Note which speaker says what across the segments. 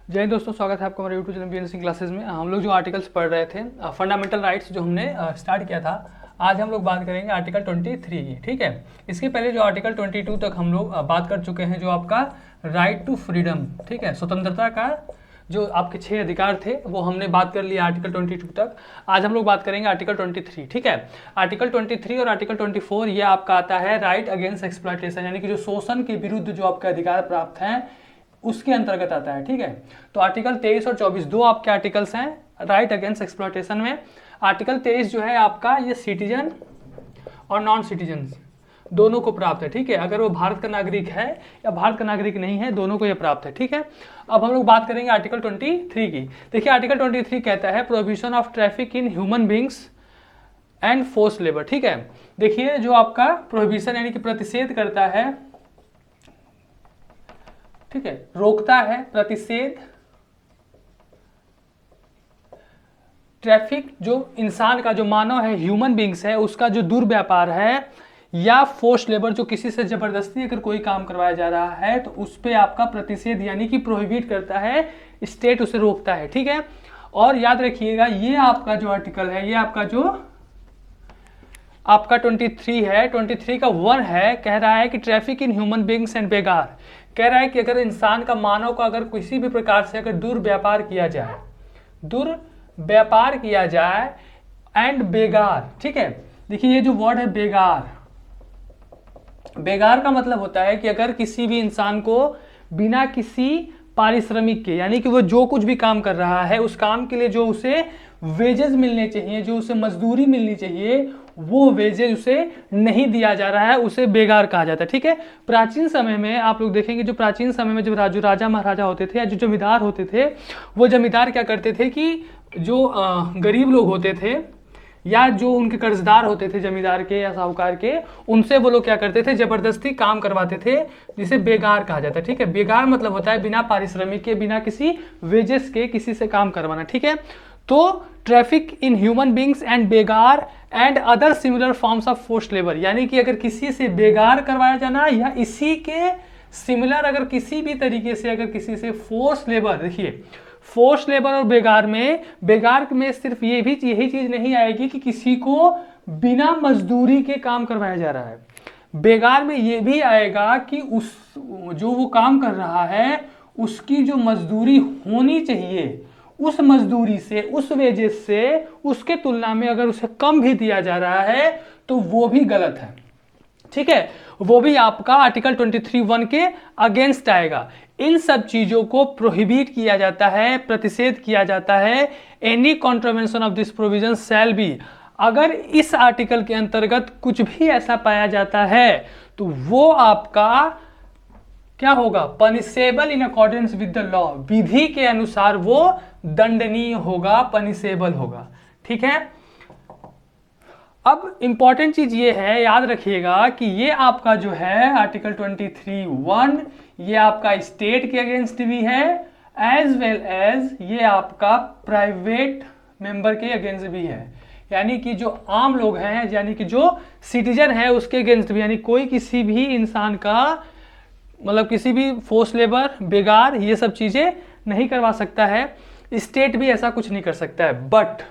Speaker 1: जय हिंद दोस्तों, स्वागत है आपका हमारे यूट्यूब चैनल बीएनसी क्लासेस में। हम लोग जो आर्टिकल्स पढ़ रहे थे फंडामेंटल राइट्स जो हमने स्टार्ट किया था, आज हम लोग बात करेंगे आर्टिकल 23 की। ठीक है, इसके पहले जो आर्टिकल 22 तक हम लोग बात कर चुके हैं, जो आपका राइट टू फ्रीडम, ठीक है, स्वतंत्रता का जो आपके 6 अधिकार थे वो हमने बात कर लिया आर्टिकल 22 तक। आज हम लोग बात करेंगे आर्टिकल 23। ठीक है, आर्टिकल 23 और आर्टिकल 24 ये आपका आता है राइट अगेंस्ट एक्सप्लॉयटेशन, यानी कि जो शोषण के विरुद्ध जो आपके अधिकार प्राप्त हैं उसके अंतर्गत आता है। ठीक है, तो आर्टिकल 23 और 24 दो आपके आर्टिकल्स हैं राइट अगेंस्ट एक्सप्लॉयटेशन में। आर्टिकल 23 जो है आपका ये सिटीजन और नॉन सिटीजन दोनों को प्राप्त है। ठीक है, अगर वो भारत का नागरिक है या भारत का नागरिक नहीं है, दोनों को ये प्राप्त है। ठीक है, अब हम लोग बात करेंगे आर्टिकल 23 की। देखिए आर्टिकल 23 कहता है prohibition of traffic in human beings and force labour. ठीक है, देखिए जो आपका प्रोहिबिशन यानी कि प्रतिषेध करता है, ठीक है, रोकता है, प्रतिषेध ट्रैफिक जो इंसान का, जो मानव है, ह्यूमन बींग्स है, उसका जो दुर्व्यापार है या फोर्स लेबर, जो किसी से जबरदस्ती अगर कोई काम करवाया जा रहा है तो उस पर आपका प्रतिषेध यानी कि प्रोहिबिट करता है, स्टेट उसे रोकता है। ठीक है, और याद रखिएगा ये आपका जो आर्टिकल है, ये आपका जो आपका 23 है, 23 का 1 है, कह रहा है कि traffic in human beings and begar, कह रहा है कि अगर इंसान का, मानव का अगर किसी भी प्रकार से अगर दुर्व्यापार किया जाए एंड बेगार। ठीक है, देखिए ये जो वर्ड है बेगार, बेगार का मतलब होता है कि अगर किसी भी इंसान को बिना किसी पारिश्रमिक के, यानी कि वो जो कुछ भी काम कर रहा है उस काम के लिए जो उसे वेजेस मिलने चाहिए, जो उसे मजदूरी मिलनी चाहिए, वो वेजेस उसे नहीं दिया जा रहा है, उसे बेगार कहा जाता है। ठीक है, प्राचीन समय में आप लोग देखेंगे, जो प्राचीन समय में जब राजा महाराजा होते थे या जो जमींदार होते थे, वो जमींदार क्या करते थे कि जो गरीब लोग होते थे या जो उनके कर्जदार होते थे जमींदार के या साहूकार के, उनसे वो लोग क्या करते थे, जबरदस्ती काम करवाते थे, जिसे बेगार कहा जाता है। ठीक है, बेगार मतलब होता है बिना पारिश्रमिक के, बिना किसी वेजेस के किसी से काम करवाना। ठीक है, तो traffic in human beings and begar and other similar forms of force labour, यानी कि अगर किसी से बेगार करवाया जाना या इसी के सिमिलर अगर किसी भी तरीके से अगर किसी से फोर्स लेबर, देखिए फोर्स लेबर और बेगार में सिर्फ यही चीज नहीं आएगी कि किसी को बिना मजदूरी के काम करवाया जा रहा है। बेगार में ये भी आएगा कि उस जो वो काम कर रहा है उसकी जो मजदूरी होनी चाहिए, उस मजदूरी से, उस वेजेस से, उसके तुलना में अगर उसे कम भी दिया जा रहा है तो वो भी गलत है। ठीक है, वो भी आपका आर्टिकल 23(1) के अगेंस्ट आएगा। इन सब चीजों को प्रोहिबिट किया जाता है, प्रतिषेध किया जाता है। Any contravention of this provision shall be, अगर इस आर्टिकल के अंतर्गत कुछ भी ऐसा पाया जाता है तो वो आपका क्या होगा, punishable in accordance with the law, विधि के अनुसार वो दंडनीय होगा, पनिशेबल होगा। ठीक है, अब इंपॉर्टेंट चीज ये है, याद रखिएगा कि ये आपका जो है आर्टिकल 23(1) ये आपका स्टेट के अगेंस्ट भी है, एज वेल एज ये आपका प्राइवेट मेंबर के अगेंस्ट भी है, यानी कि जो आम लोग हैं, यानी कि जो सिटीजन है उसके अगेंस्ट भी, यानी कोई किसी भी इंसान का, मतलब किसी भी फोर्स लेबर, बेगार, ये सब चीजें नहीं करवा सकता है, स्टेट भी ऐसा कुछ नहीं कर सकता है। बट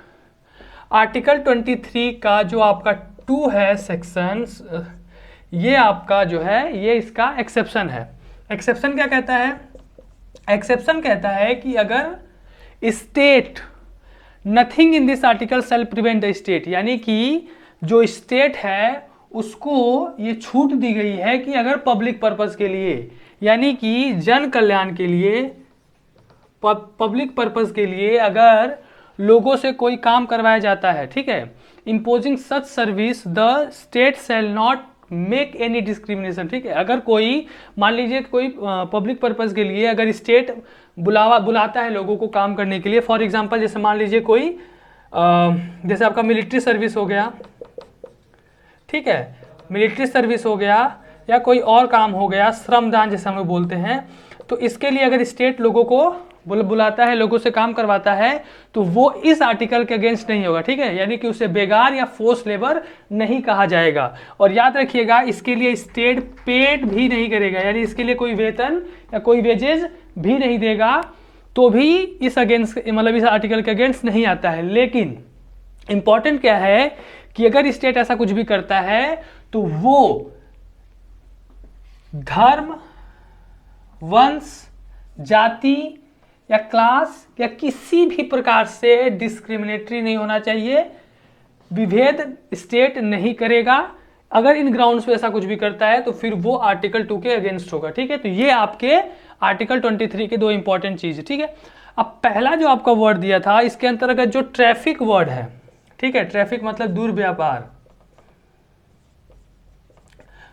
Speaker 1: आर्टिकल 23 का जो आपका 2 है सेक्शन, ये आपका जो है ये इसका एक्सेप्शन है। एक्सेप्शन क्या कहता है? एक्सेप्शन कहता है कि अगर state, nothing in this article shall prevent the state, यानी कि जो स्टेट है उसको ये छूट दी गई है कि अगर पब्लिक पर्पस के लिए, यानी कि जन कल्याण के लिए, पब्लिक पर्पस के लिए अगर लोगों से कोई काम करवाया जाता है, ठीक है, imposing such service the state shall not make any discrimination. ठीक है, अगर कोई, मान लीजिए कोई पब्लिक पर्पस के लिए अगर स्टेट बुलाता है लोगों को काम करने के लिए, फॉर एग्जांपल जैसे मान लीजिए कोई जैसे आपका मिलिट्री सर्विस हो गया, ठीक है, मिलिट्री सर्विस हो गया या कोई और काम हो गया, श्रमदान जैसे हम लोग बोलते हैं, तो इसके लिए अगर स्टेट लोगों को बुलाता है, लोगों से काम करवाता है, तो वो इस आर्टिकल के अगेंस्ट नहीं होगा। ठीक है, यानी कि उसे बेगार या फोर्स लेबर नहीं कहा जाएगा। और याद रखिएगा इसके लिए स्टेट पेड भी नहीं करेगा, यानी इसके लिए कोई वेतन या कोई वेजेज भी नहीं देगा। तो भी इस अगेंस्ट, मतलब इस आर्टिकल के अगेंस्ट नहीं आता है। लेकिन इंपॉर्टेंट क्या है कि अगर स्टेट ऐसा कुछ भी करता है तो वो धर्म, वंश, जाति या क्लास या किसी भी प्रकार से डिस्क्रिमिनेटरी नहीं होना चाहिए, विभेद स्टेट नहीं करेगा। अगर इन ग्राउंड्स पे ऐसा कुछ भी करता है तो फिर वो आर्टिकल 2 के अगेंस्ट होगा। ठीक है, तो ये आपके आर्टिकल 23 के दो इंपॉर्टेंट चीज है। ठीक है, अब पहला जो आपका वर्ड दिया था, इसके अंतर्गत जो ट्रैफिक वर्ड है, ठीक है, ट्रैफिक मतलब दुर्व्यापार।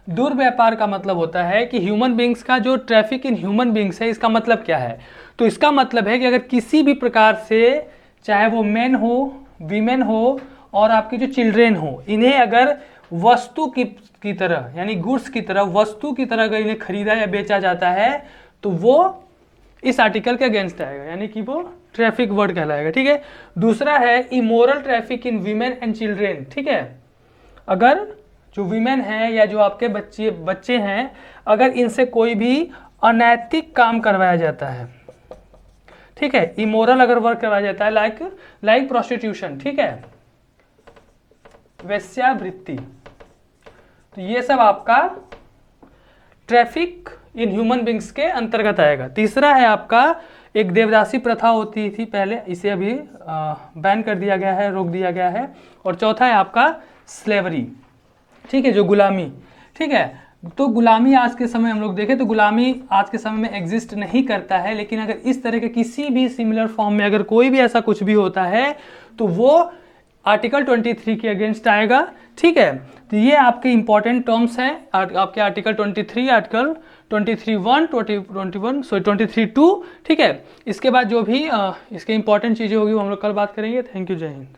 Speaker 1: दुर्व्यापार का मतलब होता है कि ह्यूमन बींग्स का जो ट्रैफिक इन ह्यूमन बींग्स है, इसका मतलब क्या है? तो इसका मतलब है कि अगर किसी भी प्रकार से, चाहे वो मेन हो, वीमेन हो और आपके जो चिल्ड्रेन हो, इन्हें अगर वस्तु की तरह, यानी गुड्स की तरह, वस्तु की तरह अगर इन्हें खरीदा या बेचा जाता है तो वो इस आर्टिकल के अगेंस्ट आएगा, यानी कि वो ट्रैफिक वर्ड कहलाएगा। ठीक है, दूसरा है immoral traffic in women and children. ठीक है, अगर जो वीमेन है या जो आपके बच्चे हैं, अगर इनसे कोई भी अनैतिक काम करवाया जाता है, ठीक है, इमोरल अगर वर्क करवाया जाता है, लाइक प्रोस्टिट्यूशन, ठीक है, वेश्यावृत्ति, तो ये सब आपका ट्रैफिक इन ह्यूमन बींग्स के अंतर्गत आएगा। तीसरा है आपका, एक देवदासी प्रथा होती थी पहले, इसे अभी बैन कर दिया गया है, रोक दिया गया है। और चौथा है आपका स्लेवरी, ठीक है, जो गुलामी। ठीक है, तो गुलामी आज के समय हम लोग देखें तो गुलामी आज के समय में एग्जिस्ट नहीं करता है, लेकिन अगर इस तरह के किसी भी सिमिलर फॉर्म में अगर कोई भी ऐसा कुछ भी होता है तो वो आर्टिकल 23 के अगेंस्ट आएगा। ठीक है, तो ये आपके इंपॉर्टेंट टर्म्स हैं आपके आर्टिकल 23, आर्टिकल 23(1), 23(2). ठीक है, इसके बाद जो भी इसके इंपॉर्टेंट चीज़ें होगी वो हम लोग कल बात करेंगे। थैंक यू, जय हिंद।